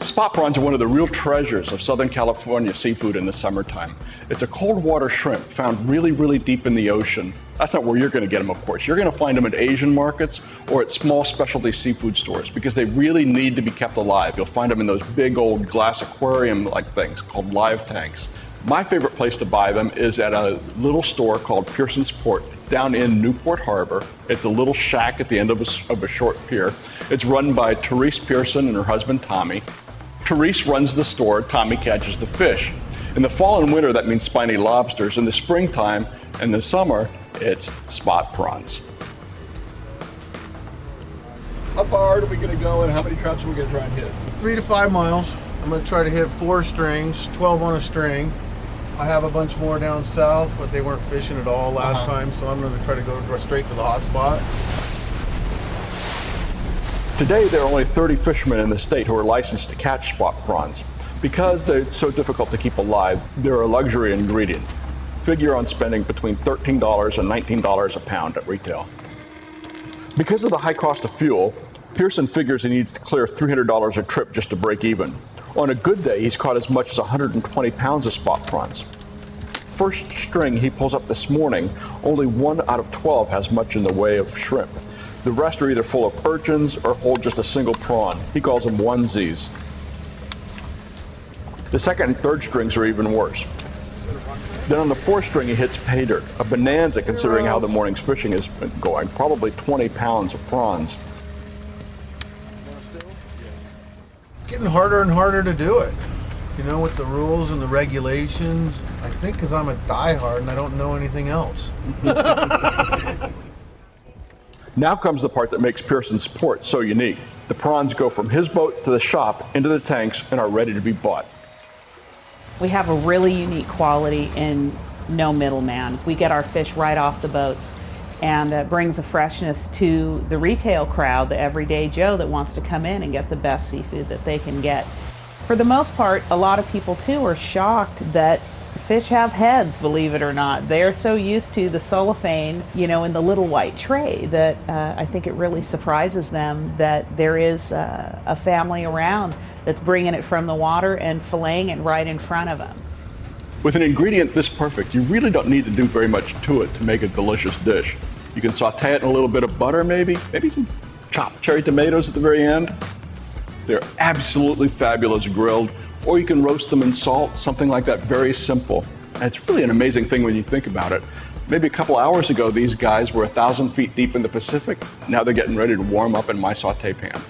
Spot prawns are one of the real treasures of Southern California seafood in the summertime. It's a cold water shrimp found really, really deep in the ocean. That's not where you're going to get them, of course. You're going to find them at Asian markets or at small specialty seafood stores because they really need to be kept alive. You'll find them in those big old glass aquarium-like things called live tanks. My favorite place to buy them is at a little store called Pearson's Port. It's down in Newport Harbor. It's a little shack at the end of a short pier. It's run by Therese Pearson and her husband Tommy. Therese runs the store, Tommy catches the fish. In the fall and winter, that means spiny lobsters. In the springtime and the summer, it's spot prawns. How far are we going to go and how many traps are we going to try and hit? 3 to 5 miles. I'm going to try to hit 4 strings, 12 on a string. I have a bunch more down south, but they weren't fishing at all last time, so I'm going to try to go straight to the hot spot. Today, there are only 30 fishermen in the state who are licensed to catch spot prawns. Because they're so difficult to keep alive, they're a luxury ingredient. Figure on spending between $13 and $19 a pound at retail. Because of the high cost of fuel, Pearson figures he needs to clear $300 a trip just to break even. On a good day, he's caught as much as 120 pounds of spot prawns. First string he pulls up this morning, only 1 out of 12 has much in the way of shrimp. The rest are either full of urchins or hold just a single prawn. He calls them onesies. The second and third strings are even worse. Then on the fourth string he hits pay dirt, a bonanza considering how the morning's fishing has been going, probably 20 pounds of prawns. It's getting harder and harder to do it, you know, with the rules and the regulations. I think because I'm a diehard and I don't know anything else. Now comes the part that makes Pearson's Port so unique. The prawns go from his boat to the shop into the tanks and are ready to be bought. We have a really unique quality in no middleman. We get our fish right off the boats, and that brings a freshness to the retail crowd, the everyday Joe that wants to come in and get the best seafood that they can get. For the most part, a lot of people too are shocked that fish have heads, believe it or not. They are so used to the cellophane, you know, in the little white tray that I think it really surprises them that there is a family around that's bringing it from the water and filleting it right in front of them. With an ingredient this perfect, you really don't need to do very much to it to make a delicious dish. You can saute it in a little bit of butter maybe some chopped cherry tomatoes at the very end. They're absolutely fabulous grilled, or you can roast them in salt, something like that, very simple. And it's really an amazing thing when you think about it. Maybe a couple hours ago, these guys were 1,000 feet deep in the Pacific. Now they're getting ready to warm up in my saute pan.